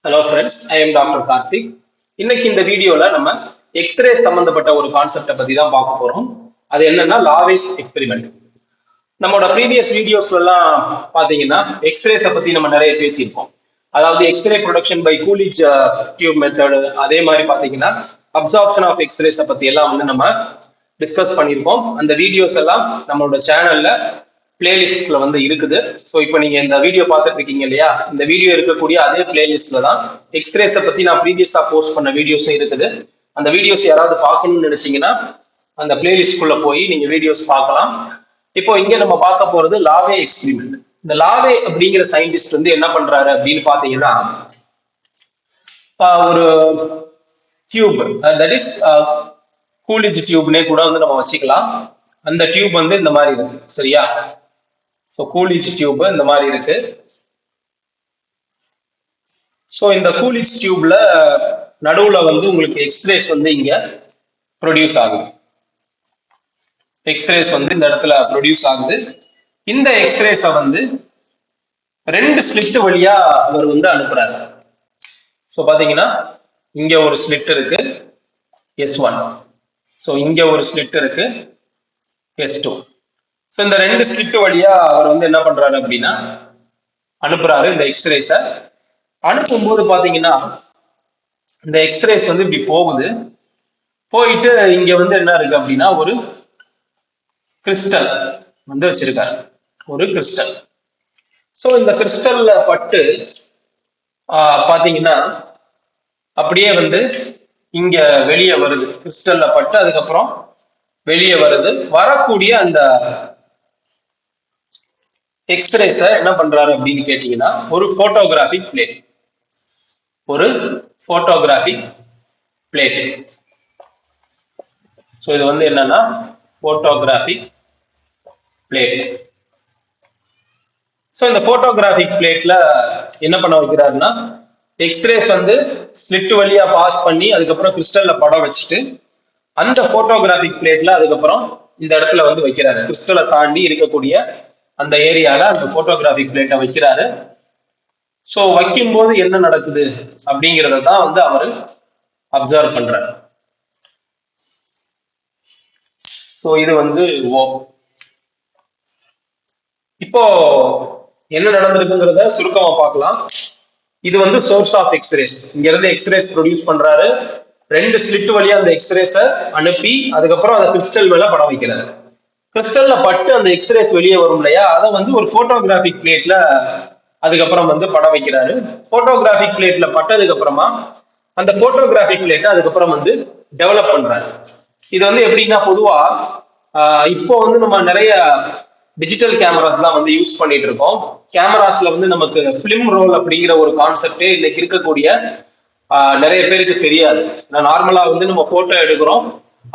Hello friends, I am doctor Karthik. இன்னைக்கு இந்த வீடியோல நம்ம எக்ஸ்ரே சம்பந்தப்பட்ட ஒரு கான்செப்டை பத்தி தான் பார்க்க போறோம். அது என்னன்னா லாவேஸ் எக்ஸ்பெரிமெண்ட். நம்மளோட ப்ரீவியஸ் வீடியோஸ்ல எல்லாம் பாத்தீங்கன்னா எக்ஸ்ரேஸை பத்தி நம்ம நிறைய பேசியிருக்கோம். அதாவது X ray production by Coolidge tube method, அதே மாதிரி பாத்தீங்கன்னா அப்சார்ப்ஷன் ஆஃப் எக்ஸ்ரேஸை பத்தி எல்லாம் வந்து நம்ம டிஸ்கஸ் பண்ணியிருக்கோம். அந்த வீடியோஸ் எல்லாம் நம்மளோட சேனல்ல பிளேலிஸ்ட்ல வந்து இருக்குது. ஸோ இப்போ நீங்க இந்த வீடியோ பார்த்துட்டு இருக்கீங்க இல்லையா, இந்த வீடியோ இருக்கக்கூடிய அதே பிளேலிஸ்ட்ல தான் எக்ஸ்ரேஸை பத்தி நான் ப்ரீவியஸா போஸ்ட் பண்ண வீடியோஸும் இருக்குது. அந்த வீடியோஸ் யாராவது பார்க்கணும்னு நினைச்சீங்கன்னா அந்த பிளேலிஸ்ட்குள்ள போய் நீங்க வீடியோஸ் பார்க்கலாம். இப்போ இங்க நம்ம பார்க்க போறது லாவே எக்ஸ்பெரிமெண்ட். இந்த லாவே அப்படிங்கிற சயின்டிஸ்ட் வந்து என்ன பண்றாரு அப்படின்னு பாத்தீங்கன்னா, ஒரு டியூப், தட் இஸ் கூலிஜ் டியூப்னே கூட வந்து நம்ம வச்சுக்கலாம். அந்த டியூப் வந்து இந்த மாதிரி இருக்கு, சரியா? ஸோ கூலிஜ் டியூப் இந்த மாதிரி இருக்கு. ஸோ இந்த கூலிஜ் டியூப்ல நடுவுல வந்து உங்களுக்கு எக்ஸ்ரேஸ் வந்து இங்க ப்ரொடியூஸ் ஆகுது. எக்ஸ்ரேஸ் வந்து இந்த இடத்துல ப்ரொடியூஸ் ஆகுது. இந்த எக்ஸ்ரேஸை வந்து ரெண்டு ஸ்லிட் வழியா அவர் வந்து அனுப்புறாரு. ஸோ பாத்தீங்கன்னா இங்க ஒரு ஸ்லிட் இருக்கு S1, ஸோ இங்க ஒரு ஸ்லிட் இருக்கு S2. ஸோ இந்த ரெண்டு ஸ்லிட் வழியா அவர் வந்து என்ன பண்றாரு அப்படின்னா அனுப்புறாரு இந்த எக்ஸ்ரேஸை. அனுப்பும்போது பாத்தீங்கன்னா இந்த எக்ஸ்ரேஸ் வந்து இப்படி போகுது. போயிட்டு இங்க வந்து என்ன இருக்கு அப்படின்னா ஒரு கிறிஸ்டல் வந்து வச்சிருக்காரு, ஒரு கிறிஸ்டல். ஸோ இந்த கிறிஸ்டல்ல பட்டு பாத்தீங்கன்னா அப்படியே வந்து இங்க வெளியே வருது. கிறிஸ்டல்ல பட்டு அதுக்கப்புறம் வெளியே வருது. வரக்கூடிய அந்த எக்ஸ்ரேஸை என்ன பண்றாரு அப்படின்னு கேட்டீங்கன்னா ஒரு போட்டோகிராஃபிக் பிளேட், ஒரு போட்டோகிராஃபிக் பிளேட். ஸோ இது வந்து என்னன்னா போட்டோகிராஃபிக் பிளேட். ஸோ இந்த போட்டோகிராஃபிக் பிளேட்ல என்ன பண்ண வைக்கிறாருன்னா எக்ஸ்ரேஸ் வந்து ஸ்லிட் வழியா பாஸ் பண்ணி அதுக்கப்புறம் கிறிஸ்டல்ல படம் வச்சுட்டு அந்த போட்டோகிராஃபிக் பிளேட்ல அதுக்கப்புறம் இந்த இடத்துல வந்து வைக்கிறாரு. கிறிஸ்டலை தாண்டி இருக்கக்கூடிய அந்த ஏரியால அந்த போட்டோகிராஃபிக் பிளேட்டை வைக்கிறாரு. ஸோ வைக்கும்போது என்ன நடக்குது அப்படிங்கிறத தான் வந்து அவர் அப்சர்வ் பண்றாரு. ஸோ இது வந்து இப்போ என்ன நடந்திருக்குங்கிறத சுருக்கமா பார்க்கலாம். இது வந்து சோர்ஸ் ஆஃப் எக்ஸ்ரேஸ். இங்க இருந்து எக்ஸ்ரேஸ் ப்ரொடியூஸ் பண்றாரு. ரெண்டு ஸ்லிட் வழியா அந்த எக்ஸ்ரேஸை அனுப்பி அதுக்கப்புறம் அந்த கிறிஸ்டல் மேல படம் வைக்கிறாரு. கிறிஸ்டல்ல பட்டு அந்த எக்ஸ்ரேஸ் வெளியே வரும் இல்லையா, அதை வந்து ஒரு போட்டோகிராஃபிக் பிளேட்ல அதுக்கப்புறம் வந்து படம் வைக்கிறாரு. போட்டோகிராஃபிக் பிளேட்ல பட்டதுக்கு அப்புறமா அந்த போட்டோகிராஃபிக் பிளேட்டை அதுக்கப்புறம் வந்து டெவலப் பண்றாரு. இது வந்து எப்படின்னா பொதுவா இப்போ வந்து நம்ம நிறைய டிஜிட்டல் கேமராஸ் தான் வந்து யூஸ் பண்ணிட்டு இருக்கோம். கேமராஸ்ல வந்து நமக்கு பிலிம் ரோல் அப்படிங்கிற ஒரு கான்செப்டே இன்னைக்கு இருக்கக்கூடிய நிறைய பேருக்கு தெரியாது. நார்மலா வந்து நம்ம போட்டோ எடுக்கிறோம்,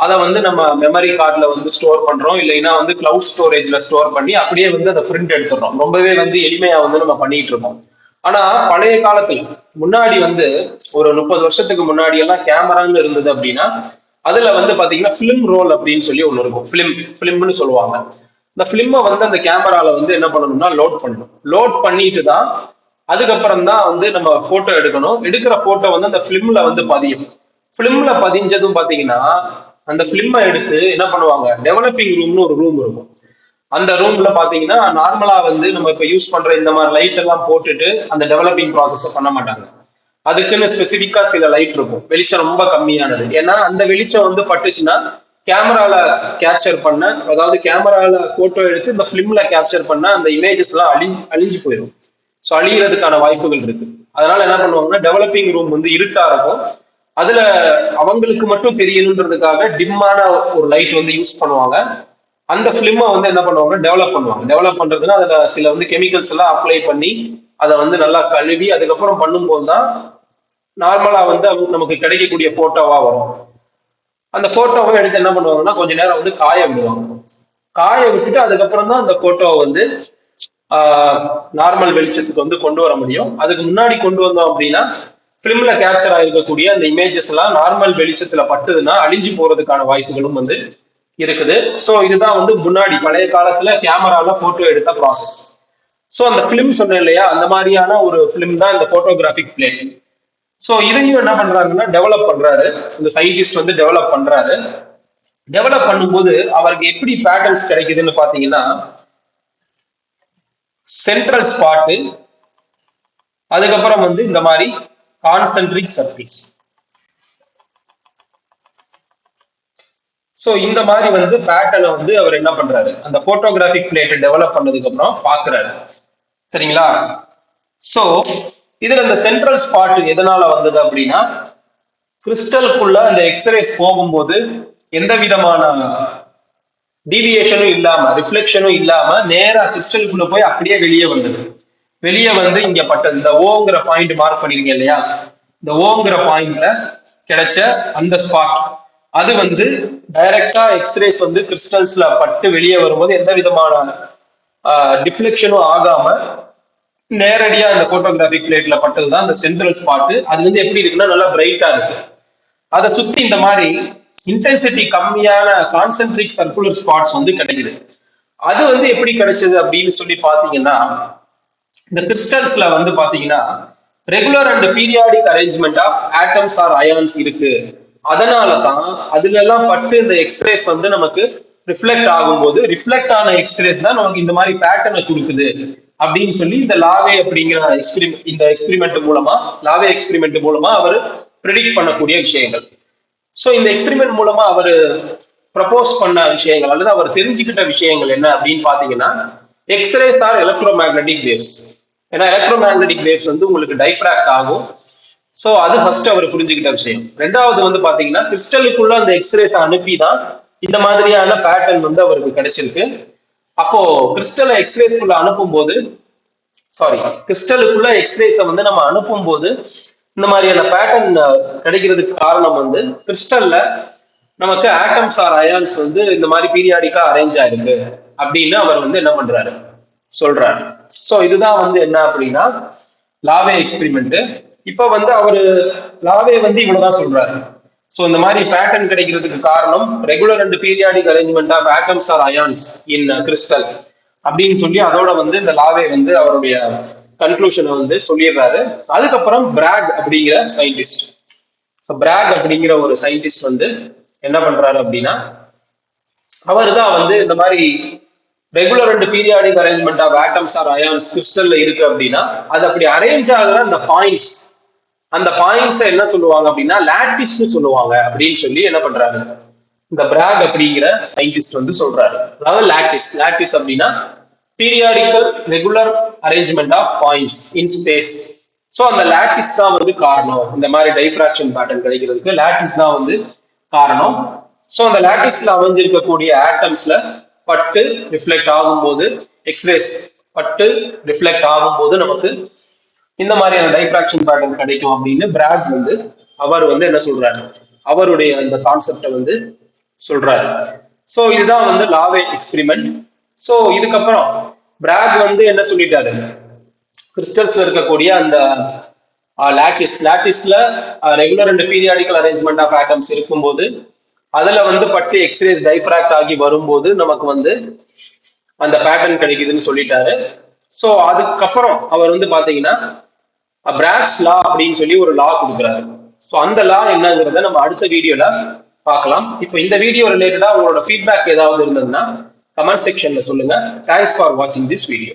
அதை வந்து நம்ம மெமரி கார்டுல வந்து ஸ்டோர் பண்றோம், இல்லைன்னா வந்து கிளவுட் ஸ்டோரேஜ்ல ஸ்டோர் பண்ணி அப்படியே வந்து அதை பிரிண்ட் எடுத்துடுறோம். ரொம்பவே வந்து எளிமையா வந்து நம்ம பண்ணிட்டு இருக்கோம். ஆனா பழைய காலத்துல முன்னாடி வந்து ஒரு 30 வருஷத்துக்கு முன்னாடி எல்லாம் கேமரான்னு இருந்தது அப்படின்னா அதுல வந்து பாத்தீங்கன்னா பிலிம் ரோல் அப்படின்னு சொல்லி ஒண்ணு இருக்கும். பிலிம்னு சொல்லுவாங்க. இந்த பிலிமை வந்து அந்த கேமரால வந்து என்ன பண்ணணும்னா லோட் பண்ணணும். லோட் பண்ணிட்டு தான் அதுக்கப்புறம் தான் வந்து நம்ம போட்டோ எடுக்கணும். எடுக்கிற போட்டோ வந்து அந்த பிலிம்ல வந்து பதியும். பிலிம்ல பதிஞ்சதும் பாத்தீங்கன்னா அந்த பிலிமை எடுத்து என்ன பண்ணுவாங்க, டெவலப்பிங் ரூம்னு ஒரு ரூம் இருக்கும். அந்த ரூம்ல பாத்தீங்கன்னா நார்மலா வந்து நம்ம இப்ப யூஸ் பண்ற இந்த மாதிரி லைட் எல்லாம் போட்டுட்டு அந்த டெவலப்பிங் ப்ராசஸ் பண்ண மாட்டாங்க. அதுக்குன்னு ஸ்பெசிபிக்கா சில லைட் இருக்கும், வெளிச்சம் ரொம்ப கம்மியானது. ஏன்னா அந்த வெளிச்சம் வந்து பட்டுச்சுன்னா கேமரால கேப்சர் பண்ண, அதாவது கேமரால போட்டோ எடுத்து இந்த பிலிம்ல கேப்சர் பண்ண அந்த இமேஜஸ் எல்லாம் அழிஞ்சு போயிடும். ஸோ அழிகிறதுக்கான வாய்ப்புகள் இருக்கு. அதனால என்ன பண்ணுவாங்கன்னா டெவலப்பிங் ரூம் வந்து இருட்டா இருக்கும். அதுல அவங்களுக்கு மட்டும் தெரியணுன்றதுக்காக டிம்மான ஒரு லைட் வந்து யூஸ் பண்ணுவாங்க. அந்த பிலிமை வந்து என்ன பண்ணுவாங்க, டெவலப் பண்ணுவாங்க. டெவலப் பண்றதுன்னா அதுல சில வந்து கெமிக்கல்ஸ் எல்லாம் அப்ளை பண்ணி அதை வந்து நல்லா கழுவி அதுக்கப்புறம் பண்ணும்போது தான் நார்மலா வந்து நமக்கு கிடைக்கக்கூடிய போட்டோவா வரும். அந்த போட்டோவை எடுத்து என்ன பண்ணுவாங்கன்னா கொஞ்ச நேரம் வந்து காய விடுவாங்க. காய விட்டுட்டு அதுக்கப்புறம் தான் அந்த போட்டோவை வந்து நார்மல் வெளிச்சத்துக்கு வந்து கொண்டு வர முடியும். அதுக்கு முன்னாடி கொண்டு வந்தோம் அப்படின்னா பிலிம்ல கேப்சர் ஆகிருக்கக்கூடிய அந்த இமேஜஸ் எல்லாம் நார்மல் வெளிச்சத்துல பட்டுதுன்னா அழிஞ்சு போறதுக்கான வாய்ப்புகளும் வந்து இருக்குது. ஸோ இதுதான் வந்து முன்னாடி பழைய காலத்துல கேமரால போட்டோ எடுத்த ப்ராசஸ். ஸோ அந்த பிலிம் சொன்னேன் இல்லையா, அந்த மாதிரியான ஒரு பிலிம் தான் இந்த போட்டோகிராஃபிக் பிளேட். ஸோ இதையும் என்ன பண்றாங்கன்னா டெவலப் பண்றாரு, இந்த சயின்டிஸ்ட் வந்து டெவலப் பண்றாரு. டெவலப் பண்ணும்போது அவருக்கு எப்படி பேட்டர்ன்ஸ் கிடைக்குதுன்னு பாத்தீங்கன்னா, சென்ட்ரல் ஸ்பாட்டு, அதுக்கப்புறம் வந்து இந்த மாதிரி கான்சென்ட்ரிக் சர்க்கிள்ஸ். ஸோ இந்த மாதிரி வந்து பேட்டர்னை வந்து அவர் என்ன பண்றாரு, அந்த போட்டோகிராஃபிக் பிளேட்டை டெவலப் பண்ணதுக்கு அப்புறம் பாக்குறாரு. சரிங்களா? ஸோ இதுல இந்த சென்ட்ரல் ஸ்பாட் எதனால வந்தது அப்படின்னா, கிறிஸ்டலுக்குள்ள அந்த எக்ஸ்ரேஸ் போகும்போது எந்த விதமான டீவியேஷனும் இல்லாம, ரிஃப்ளெக்ஷனும் இல்லாம நேரா கிறிஸ்டலுக்குள்ள போய் அப்படியே வெளியே வந்தது. வெளியே வந்து இங்க பட்ட இந்த ஓங்கிற பாயிண்ட் மார்க் பண்ணிருக்கீங்க இல்லையா, இந்த ஓங்கிற பாயிண்ட்ல கிடைச்ச அந்த ஸ்பாட் அது வந்து டைரக்டா எக்ஸ்ரேஸ் வந்து கிறிஸ்டல்ஸ்ல பட்டு வெளியே வரும்போது எந்த விதமான டிஃப்ளெக்ஷனும் ஆகாம நேரடியா இந்த போட்டோகிராஃபிக் பிளேட்ல பட்டதுதான் அந்த சென்ட்ரல் ஸ்பாட். அது வந்து எப்படி இருக்குன்னா நல்லா பிரைட்டா இருக்கு. அதை சுத்தி இந்த மாதிரி இன்டென்சிட்டி கம்மியான கான்சென்ட்ரிக் சர்க்குலர் ஸ்பாட்ஸ் வந்து கிடைக்குது. அது வந்து எப்படி கிடைச்சது அப்படின்னு சொல்லி பாத்தீங்கன்னா, இந்த கிறிஸ்டல்ஸ்ல வந்து பாத்தீங்கன்னா regular and periodic arrangement of atoms or ions இருக்கு. அதனாலதான் அதுல எல்லாம் பட்டு இந்த எக்ஸ்ரேஸ் வந்து நமக்கு ரிஃப்ளெக்ட் ஆகும்போது ரிஃப்ளெக்ட் ஆன எக்ஸ்ரேஸ் தான் நமக்கு இந்த மாதிரி பேட்டர்னை கொடுக்குது அப்படின்னு சொல்லி இந்த லாவே அப்படிங்கிற இந்த எக்ஸ்பெரிமெண்ட் மூலமா, லாவே எக்ஸ்பெரிமெண்ட் மூலமா அவர் ப்ரெடிக்ட் பண்ணக்கூடிய விஷயங்கள். ஸோ இந்த எக்ஸ்பெரிமெண்ட் மூலமா அவர் ப்ரப்போஸ் பண்ண விஷயங்கள் அல்லது அவர் தெரிஞ்சுக்கிட்ட விஷயங்கள் என்ன அப்படின்னு பாத்தீங்கன்னா, X rays are electromagnetic waves. ஏன்னா எலக்ட்ரோ மேக்னெட்டிக் வேவ்ஸ் வந்து உங்களுக்கு டைஃப்ராக்ட் ஆகும். ஸோ அது ஃபர்ஸ்ட் அவர் புரிஞ்சுக்கிட்ட விஷயம். ரெண்டாவது வந்து பாத்தீங்கன்னா, கிறிஸ்டலுக்குள்ள அந்த எக்ஸ்ரேஸ் அனுப்பி தான் இந்த மாதிரியான பேட்டர்ன் வந்து அவருக்கு கிடைச்சிருக்கு. அப்போ கிறிஸ்டலை எக்ஸ்ரேஸ்க்குள்ள அனுப்பும் போது, கிறிஸ்டலுக்குள்ள எக்ஸ்ரேஸை வந்து நம்ம அனுப்பும் போது இந்த மாதிரியான பேட்டர்ன் கிடைக்கிறதுக்கு காரணம் வந்து கிறிஸ்டல்ல நமக்கு ஆட்டம்ஸ் ஆர் அயான்ஸ் வந்து இந்த மாதிரி பீரியாடிக்கா அரேஞ்ச் ஆயிருக்கு அப்படின்னு அவர் வந்து என்ன பண்றாரு, சொல்றாரு. ஸோ இதுதான் வந்து என்ன அப்படின்னா லாவே எக்ஸ்பெரிமெண்ட். இப்ப வந்து அவரு லாவே வந்து இவ்வளவுதான் சொல்றாரு. ஸோ இந்த மாதிரி பேட்டர்ன் கிடைக்கிறதுக்கு காரணம் regular and periodic arrangement of atoms or ions in crystal அப்படின்னு சொல்லி அதோட வந்து இந்த லாவே வந்து அவருடைய கன்க்ளூஷனை வந்து சொல்லிடுறாரு. அதுக்கப்புறம் பிராக் அப்படிங்கிற சயின்டிஸ்ட், பிராக் அப்படிங்கிற ஒரு சயின்டிஸ்ட் வந்து என்ன பண்றாரு அப்படின்னா, அவர் தான் வந்து இந்த மாதிரி regular and periodic arrangement of atoms or ions கிறிஸ்டல்ல இருக்கு அப்படின்னா அது அப்படி அரேஞ்ச் ஆகுற அந்த பாயிண்ட்ஸ், அந்த பாயிண்ட்ஸ் என்ன சொல்லுவாங்க அப்படின்னா லாட்டிஸ்னு சொல்லுவாங்க அப்படின்னு சொல்லி என்ன பண்றாரு இந்த பிராக் அப்படிங்கிற சயின்டிஸ்ட் வந்து சொல்றாரு. அதாவது லாட்டிஸ் அப்படின்னா periodical regular arrangement of points in space. So அந்த லாட்டிஸ் தான் வந்து காரணம், இந்த மாதிரி டைஃப்ராக்ஷன் பேட்டர்ன் கிடைக்கிறதுக்கு லாட்டிஸ் தான் வந்து காரணம். ஸோ அந்த லாட்டிஸ்ல அமைஞ்சிருக்கக்கூடிய ஆட்டம்ஸ்ல பட்டு ரிஃப்ளெக்ட் ஆகும்போது, எக்ஸ்ரேஸ் பட்டு ரிஃப்ளெக்ட் ஆகும்போது நமக்கு இந்த மாதிரியான டைஃப்ராக்ஷன் பேட்டர்ன் கிடைக்கும் அப்படின்னு பிராக் வந்து அவர் வந்து என்ன சொல்றாரு, அவருடைய அந்த கான்செப்டை வந்து சொல்றாரு. ஸோ இதுதான் வந்து லாவே எக்ஸ்பெரிமெண்ட். ஸோ இதுக்கப்புறம் பிராக் வந்து என்ன சொல்லிட்டாரு, கிறிஸ்டல்ஸ்ல இருக்கக்கூடிய அந்த லாட்டிஸ்ல regular and periodical arrangement of atoms இருக்கும்போது அதுல வந்து பட்டு எக்ஸ்ரேஸ் டைஃப்ராக்ட் ஆகி வரும்போது நமக்கு வந்து அந்த பேட்டர்ன் கிடைக்குதுன்னு சொல்லிட்டாரு. ஸோ அதுக்கப்புறம் அவர் வந்து பாத்தீங்கன்னா பிராக்ஸ் லா அப்படின்னு சொல்லி ஒரு லா கொடுக்குறாரு. ஸோ அந்த லா என்னங்கிறத நம்ம அடுத்த வீடியோல பார்க்கலாம். இப்போ இந்த வீடியோ ரிலேட்டடா உங்களோட ஃபீட்பேக் ஏதாவது இருந்ததுன்னா கமெண்ட் செக்ஷன்ல சொல்லுங்க. தேங்க்ஸ் ஃபார் வாட்சிங் திஸ் வீடியோ.